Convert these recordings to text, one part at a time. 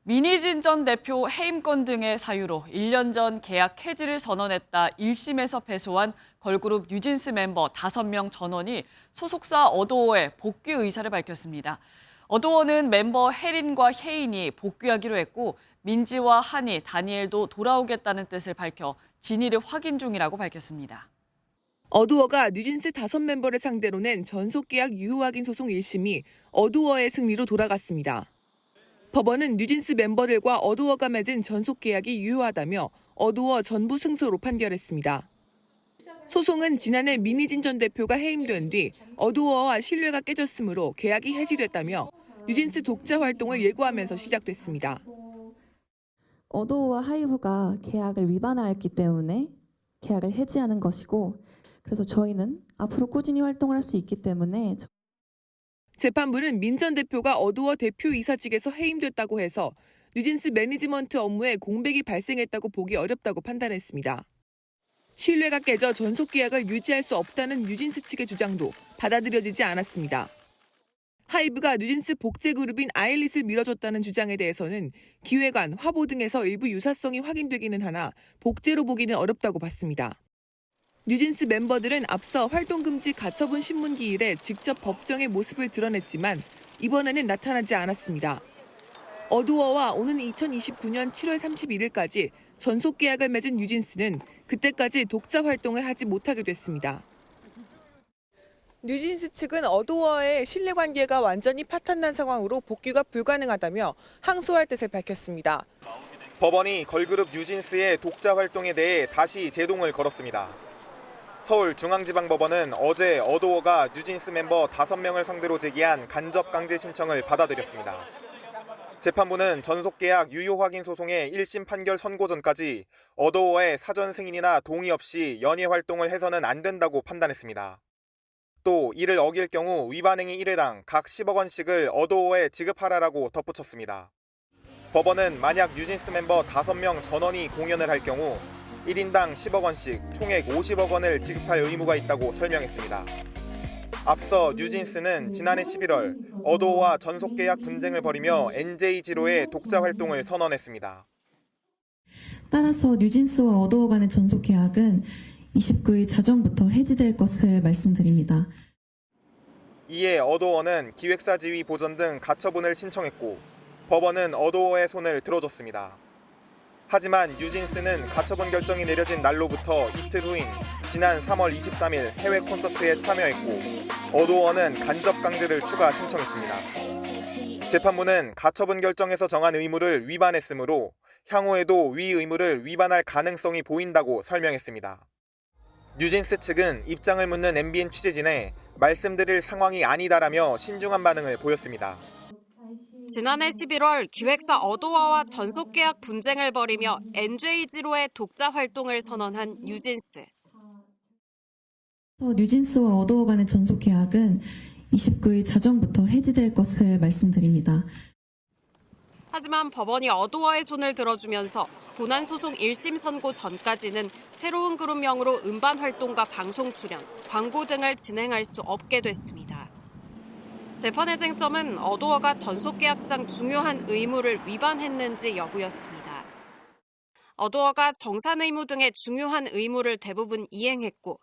민희진 전 대표 해임 건 등의 사유로 1년 전 계약 해지를 선언했다 1심에서 패소한 걸그룹 뉴진스 멤버 5명 전원이 소속사 어도어에 복귀 의사를 밝혔습니다. 어도어는 멤버 혜린과 혜인이 복귀하기로 했고 민지와 한이, 다니엘도 돌아오겠다는 뜻을 밝혀 진위를 확인 중이라고 밝혔습니다. 어두어가 뉴진스 5멤버를 상대로 낸 전속계약 유효 확인 소송 1심이 어두어의 승리로 돌아갔습니다. 법원은 뉴진스 멤버들과 어두어가 맺은 전속계약이 유효하다며 어두어 전부 승소로 판결했습니다. 소송은 지난해 민희진 전 대표가 해임된 뒤 어두어와 신뢰가 깨졌으므로 계약이 해지됐다며 뉴진스 독자 활동을 예고하면서 시작됐습니다. 어도어와 하이브가 계약을 위반하였기 때문에 계약을 해지하는 것이고, 그래서 저희는 앞으로 꾸준히 활동을 할 수 있기 때문에 재판부는 민 전 대표가 어두어 대표이사직에서 해임됐다고 해서 뉴진스 매니지먼트 업무에 공백이 발생했다고 보기 어렵다고 판단했습니다. 신뢰가 깨져 전속 계약을 유지할 수 없다는 뉴진스 측의 주장도 받아들여지지 않았습니다. 하이브가 뉴진스 복제 그룹인 아일릿을 밀어줬다는 주장에 대해서는 기획안, 화보 등에서 일부 유사성이 확인되기는 하나 복제로 보기는 어렵다고 봤습니다. 뉴진스 멤버들은 앞서 활동금지 가처분 신문기일에 직접 법정의 모습을 드러냈지만 이번에는 나타나지 않았습니다. 어두어와 오는 2029년 7월 31일까지 전속 계약을 맺은 뉴진스는 그때까지 독자 활동을 하지 못하게 됐습니다. 뉴진스 측은 어두어의 신뢰관계가 완전히 파탄난 상황으로 복귀가 불가능하다며 항소할 뜻을 밝혔습니다. 법원이 걸그룹 뉴진스의 독자 활동에 대해 다시 제동을 걸었습니다. 서울중앙지방법원은 어제 어도어가 뉴진스 멤버 5명을 상대로 제기한 간접강제 신청을 받아들였습니다. 재판부는 전속계약 유효 확인 소송의 1심 판결 선고 전까지 어도어의 사전 승인이나 동의 없이 연예 활동을 해서는 안 된다고 판단했습니다. 또 이를 어길 경우 위반행위 1회당 각 10억 원씩을 어도어에 지급하라라고 덧붙였습니다. 법원은 만약 뉴진스 멤버 5명 전원이 공연을 할 경우 1인당 10억 원씩 총액 50억 원을 지급할 의무가 있다고 설명했습니다. 앞서 뉴진스는 지난해 11월 어도어와 전속계약 분쟁을 벌이며 NJ지로의 독자 활동을 선언했습니다. 따라서 뉴진스와 어도어 간의 전속 계약은 29일 자정부터 해지될 것을 말씀드립니다. 이에 어도어는 기획사 지위 보전 등 가처분을 신청했고 법원은 어도어의 손을 들어줬습니다. 하지만 뉴진스는 가처분 결정이 내려진 날로부터 이틀 후인 지난 3월 23일 해외 콘서트에 참여했고 어도어는 간접 강제를 추가 신청했습니다. 재판부는 가처분 결정에서 정한 의무를 위반했으므로 향후에도 위 의무를 위반할 가능성이 보인다고 설명했습니다. 뉴진스 측은 입장을 묻는 MBN 취재진에 말씀드릴 상황이 아니다라며 신중한 반응을 보였습니다. 지난해 11월 기획사 어도어와 전속계약 분쟁을 벌이며 NJ지로의 독자 활동을 선언한 뉴진스. 뉴진스와 어도어 간의 전속 계약은 29일 자정부터 해지될 것을 말씀드립니다. 하지만 법원이 어도어의 손을 들어주면서 본안소송 1심 선고 전까지는 새로운 그룹명으로 음반 활동과 방송 출연, 광고 등을 진행할 수 없게 됐습니다. 재판의 쟁점은 어도어가 전속계약상 중요한 의무를 위반했는지 여부였습니다. 어도어가 정산 의무 등의 중요한 의무를 대부분 이행했고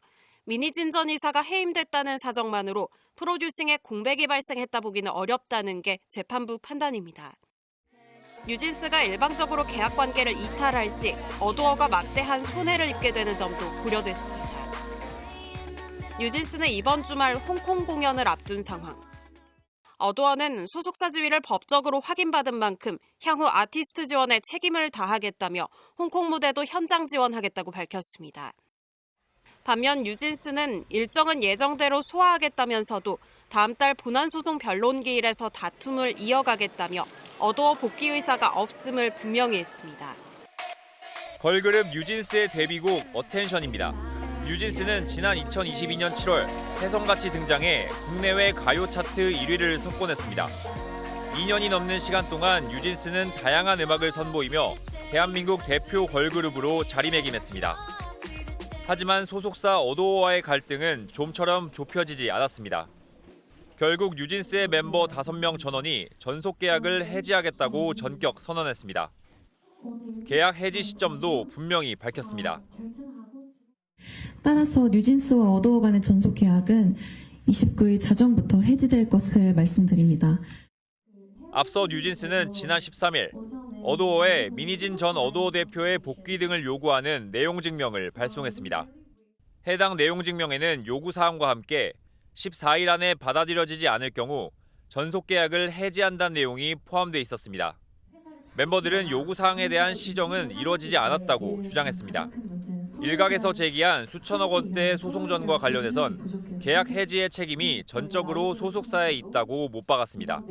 민희진 전 이사가 해임됐다는 사정만으로 프로듀싱에 공백이 발생했다 보기는 어렵다는 게 재판부 판단입니다. 뉴진스가 일방적으로 계약 관계를 이탈할 시 어도어가 막대한 손해를 입게 되는 점도 고려됐습니다. 뉴진스는 이번 주말 홍콩 공연을 앞둔 상황. 어도어는 소속사 지위를 법적으로 확인받은 만큼 향후 아티스트 지원에 책임을 다하겠다며 홍콩 무대도 현장 지원하겠다고 밝혔습니다. 반면 뉴진스는 일정은 예정대로 소화하겠다면서도 다음 달 본안소송 변론기일에서 다툼을 이어가겠다며 어도어 복귀 의사가 없음을 분명히 했습니다. 걸그룹 뉴진스의 데뷔곡 어텐션입니다. 뉴진스는 지난 2022년 7월 혜성같이 등장해 국내외 가요 차트 1위를 석권했습니다. 2년이 넘는 시간 동안 뉴진스는 다양한 음악을 선보이며 대한민국 대표 걸그룹으로 자리매김했습니다. 하지만 소속사 어도어와의 갈등은 좀처럼 좁혀지지 않았습니다. 결국 뉴진스의 멤버 5명 전원이 전속 계약을 해지하겠다고 전격 선언했습니다. 계약 해지 시점도 분명히 밝혔습니다. 따라서 뉴진스와 어도어 간의 전속 계약은 29일 자정부터 해지될 것을 말씀드립니다. 앞서 뉴진스는 지난 13일 어도어에 민희진 전 어도어 대표의 복귀 등을 요구하는 내용 증명을 발송했습니다. 해당 내용 증명에는 요구 사항과 함께 14일 안에 받아들여지지 않을 경우 전속 계약을 해지한다는 내용이 포함돼 있었습니다. 멤버들은 요구 사항에 대한 시정은 이루어지지 않았다고 주장했습니다. 일각에서 제기한 수천억 원대의 소송전과 관련해선 계약 해지의 책임이 전적으로 소속사에 있다고 못 박았습니다.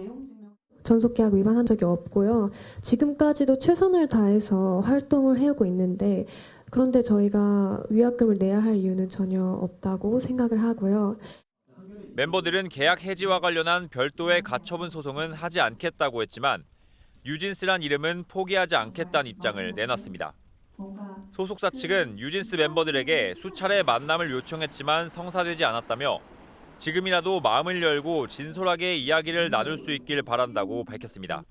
전속계약 위반한 적이 없고요. 지금까지도 최선을 다해서 활동을 해오고 있는데 그런데 저희가 위약금을 내야 할 이유는 전혀 없다고 생각을 하고요. 멤버들은 계약 해지와 관련한 별도의 가처분 소송은 하지 않겠다고 했지만 뉴진스란 이름은 포기하지 않겠다는 입장을 내놨습니다. 소속사 측은 뉴진스 멤버들에게 수차례 만남을 요청했지만 성사되지 않았다며 지금이라도 마음을 열고 진솔하게 이야기를 나눌 수 있길 바란다고 밝혔습니다.